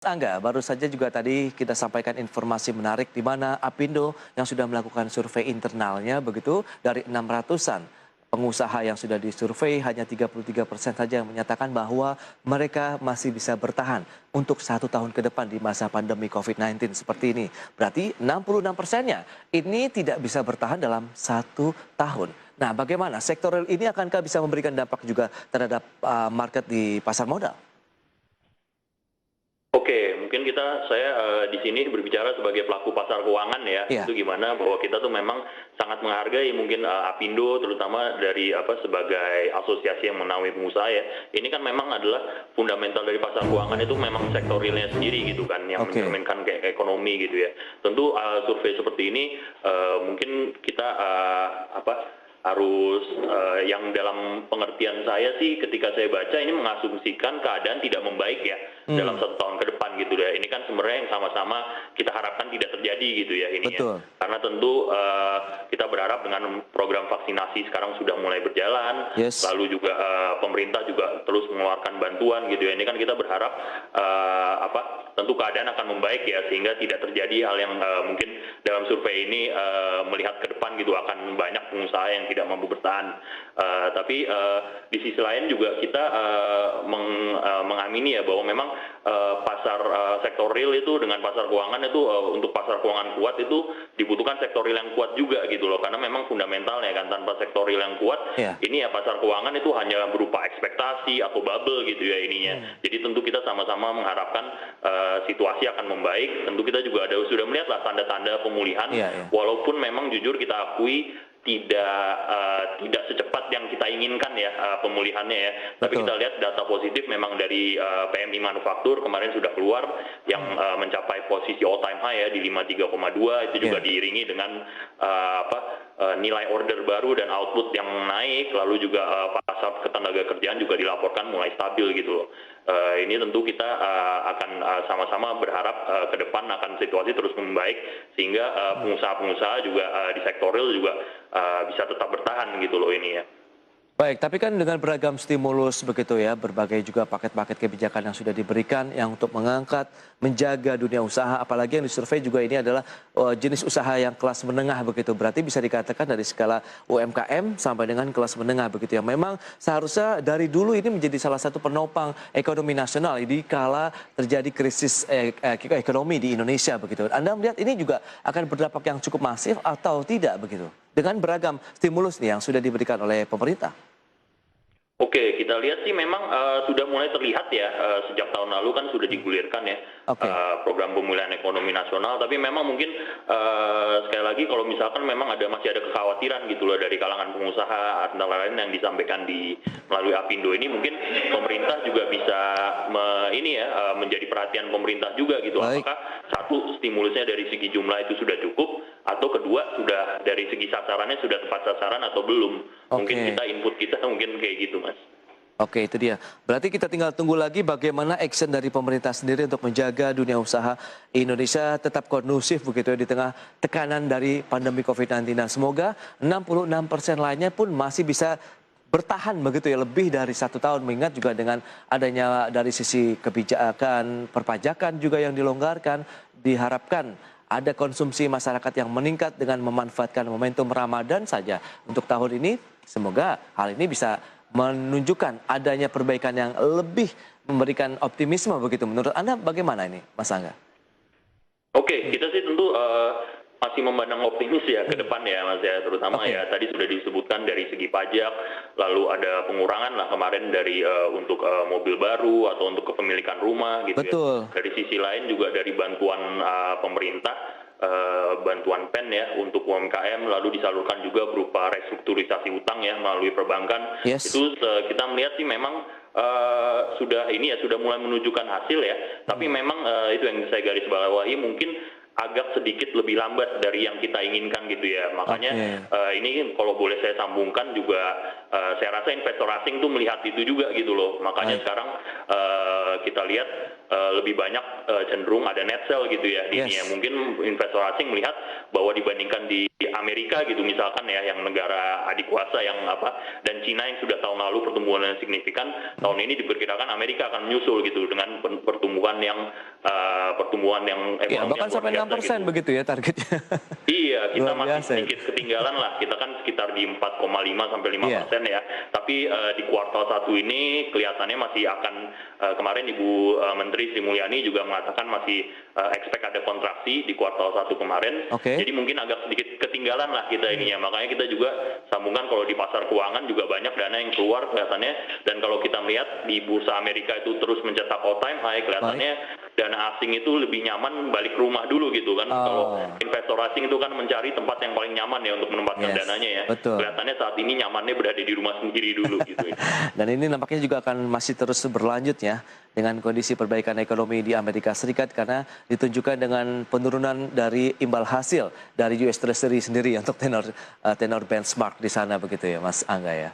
Angga, baru saja juga tadi kita sampaikan informasi menarik di mana Apindo yang sudah melakukan survei internalnya begitu dari 600-an pengusaha yang sudah disurvei hanya 33% saja yang menyatakan bahwa mereka masih bisa bertahan untuk 1 tahun ke depan di masa pandemi COVID-19 seperti ini. Berarti 66%-nya ini tidak bisa bertahan dalam 1 tahun. Nah, bagaimana sektor real ini akankah bisa memberikan dampak juga terhadap market di pasar modal? Oke, mungkin saya di sini berbicara sebagai pelaku pasar keuangan ya. Iya, Itu gimana bahwa kita tuh memang sangat menghargai mungkin Apindo terutama dari sebagai asosiasi yang menaungi pengusaha ya. Ini kan memang adalah fundamental dari pasar keuangan itu memang sektor realnya sendiri gitu kan yang oke. mencerminkan kayak ekonomi gitu ya. Tentu survei seperti ini mungkin kita harus yang dalam pengertian saya sih ketika saya baca ini mengasumsikan keadaan tidak membaik ya dalam 1 tahun ke depan gitu ya. Ini kan sebenarnya yang sama-sama kita harapkan tidak terjadi gitu ya ini ya. Betul. Karena tentu kita berharap dengan program vaksinasi sekarang sudah mulai berjalan, Yes. lalu juga pemerintah juga terus mengeluarkan bantuan gitu ya. Ini kan kita berharap tentu keadaan akan membaik ya sehingga tidak terjadi hal yang mungkin dalam survei ini melihat ke depan gitu akan banyak pengusaha yang tidak mampu bertahan. Tapi di sisi lain juga kita mengamini ya bahwa memang pasar sektor real itu dengan pasar keuangan itu untuk pasar keuangan kuat itu dibutuhkan sektor real yang kuat juga gitu loh, karena memang fundamentalnya kan tanpa sektor real yang kuat ini ya pasar keuangan itu hanya berupa ekspektasi atau bubble gitu ya ininya. Jadi tentu kita sama-sama mengharapkan situasi akan membaik. Tentu kita juga sudah melihat lah tanda-tanda pemulihan, walaupun memang jujur kita akui tidak secepat yang kita inginkan ya pemulihannya ya. Tapi kita lihat data positif memang dari PMI manufaktur kemarin sudah keluar yang mencapai posisi all time high ya di 53,2. Itu juga diiringi dengan nilai order baru dan output yang naik, lalu juga pasar ketenaga kerjaan juga dilaporkan mulai stabil gitu loh. Ini tentu kita akan sama-sama berharap ke depan akan situasi terus membaik sehingga pengusaha-pengusaha juga di sektor real juga bisa tetap bertahan gitu loh ini ya. Baik, tapi kan dengan beragam stimulus begitu ya, berbagai juga paket-paket kebijakan yang sudah diberikan yang untuk mengangkat, menjaga dunia usaha, apalagi yang disurvei juga ini adalah jenis usaha yang kelas menengah begitu. Berarti bisa dikatakan dari skala UMKM sampai dengan kelas menengah begitu ya. Memang seharusnya dari dulu ini menjadi salah satu penopang ekonomi nasional di kala terjadi krisis ekonomi di Indonesia begitu. Anda melihat ini juga akan berdampak yang cukup masif atau tidak begitu? Dengan beragam stimulus nih yang sudah diberikan oleh pemerintah. Oke, kita lihat sih memang sudah mulai terlihat ya sejak tahun lalu kan sudah digulirkan ya program pemulihan ekonomi nasional. Tapi memang mungkin sekali lagi kalau misalkan memang masih ada kekhawatiran gitu loh dari kalangan pengusaha antara lain yang disampaikan melalui Apindo ini, mungkin pemerintah juga bisa menjadi perhatian pemerintah juga gitu. Baik. Apakah satu stimulusnya dari segi jumlah itu sudah cukup atau kedua sudah dari segi sasarannya sudah tepat sasaran atau belum? Mungkin input kita mungkin kayak gitu Mas. Oke, itu dia. Berarti kita tinggal tunggu lagi bagaimana action dari pemerintah sendiri untuk menjaga dunia usaha Indonesia tetap kondusif begitu ya di tengah tekanan dari pandemi COVID-19. Dan semoga 66% lainnya pun masih bisa bertahan begitu ya lebih dari 1 tahun, mengingat juga dengan adanya dari sisi kebijakan perpajakan juga yang dilonggarkan, diharapkan ada konsumsi masyarakat yang meningkat dengan memanfaatkan momentum Ramadan saja untuk tahun ini. Semoga hal ini bisa menunjukkan adanya perbaikan yang lebih memberikan optimisme begitu. Menurut Anda bagaimana ini, Mas Angga? Oke, kita sih tentu masih memandang optimis ya ke depan ya Mas ya, terutama ya tadi sudah disebutkan dari segi pajak, lalu ada pengurangan lah kemarin dari untuk mobil baru atau untuk kepemilikan rumah gitu ya. Dari sisi lain juga dari bantuan pemerintah, bantuan PEN ya untuk UMKM, lalu disalurkan juga berupa restrukturisasi utang ya melalui perbankan. Itu kita melihat sih memang sudah mulai menunjukkan hasil ya. Tapi memang itu yang saya garis bawahi mungkin agak sedikit lebih lambat dari yang kita inginkan gitu ya. Makanya ini kalau boleh saya sambungkan juga saya rasa investor asing tuh melihat itu juga gitu loh. Makanya sekarang kita lihat lebih banyak cenderung ada net sell gitu ya di ini ya. Mungkin investor asing melihat bahwa dibandingkan di di Amerika gitu misalkan ya, yang negara adik kuasa yang dan Cina yang sudah tahun lalu pertumbuhan yang signifikan, tahun ini diperkirakan Amerika akan menyusul gitu dengan pertumbuhan yang ya, bahkan sampai 6% gitu. Begitu ya targetnya. Iya, kita masih sedikit ketinggalan lah. Kita kan sekitar di 4,5 sampai 5% ya. Tapi di kuartal 1 ini kelihatannya masih akan, kemarin Ibu Menteri Sri Mulyani juga mengatakan masih expect ada kontraksi di kuartal 1 kemarin. Jadi mungkin agak sedikit ketinggalan lah kita ininya. Makanya kita juga sambungkan kalau di pasar keuangan juga banyak dana yang keluar kelihatannya. Dan kalau kita melihat di bursa Amerika itu terus mencetak all time high, kelihatannya dana asing itu lebih nyaman balik rumah dulu gitu kan. Kalau investor asing itu kan mencari tempat yang paling nyaman ya untuk menempatkan dananya ya. Kelihatannya saat ini nyamannya berada di rumah sendiri dulu gitu ya. Dan ini nampaknya juga akan masih terus berlanjut ya dengan kondisi perbaikan ekonomi di Amerika Serikat, karena ditunjukkan dengan penurunan dari imbal hasil dari US Treasury sendiri untuk tenor benchmark di sana begitu ya Mas Angga ya.